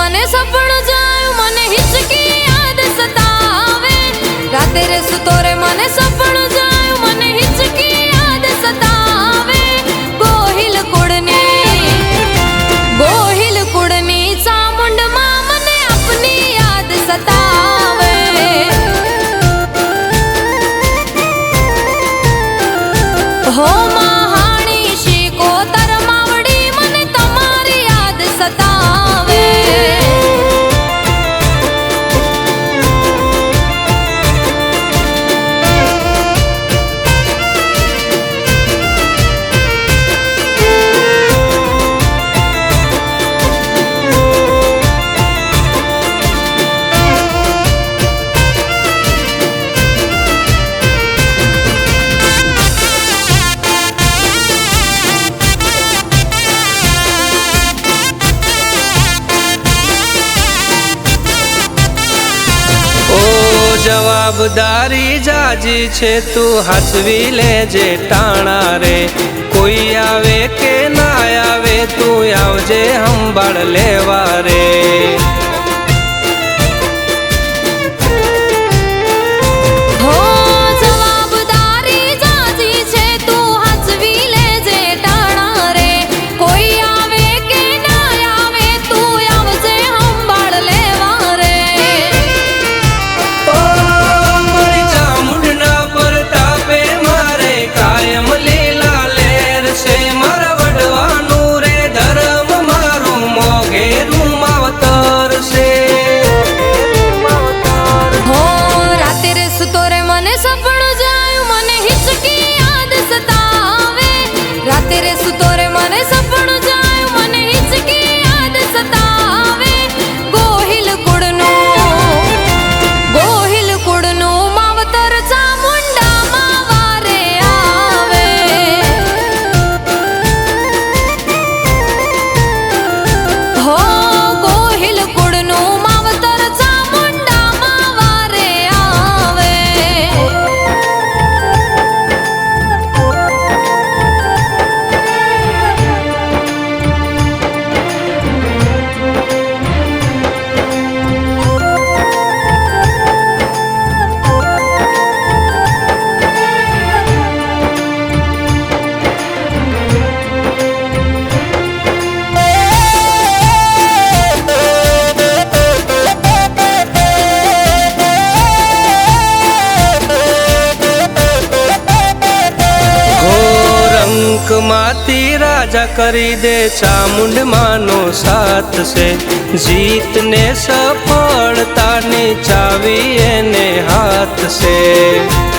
મને સપનું જાયું મને હિચકી યાદ સતાવે રાતે રે સુતો રે મને સપનું જાયું મને હિચકી યાદ સતાવે ગોહિલ કુડની ચામુંડ માં મને આપની યાદ સતાવે હો મહાણી શીકોતર માવડી મને તમારી યાદ સતાવે જવાબદારી જાજી છે તું હાચવી લેજે ટાણા રે કોઈ આવે કે ના આવે તું આવજે સંભાળ લેવા રે माती राजा करी दे चामुंड मानो साथ से जीत ने सफलता ने चावी ने हाथ से।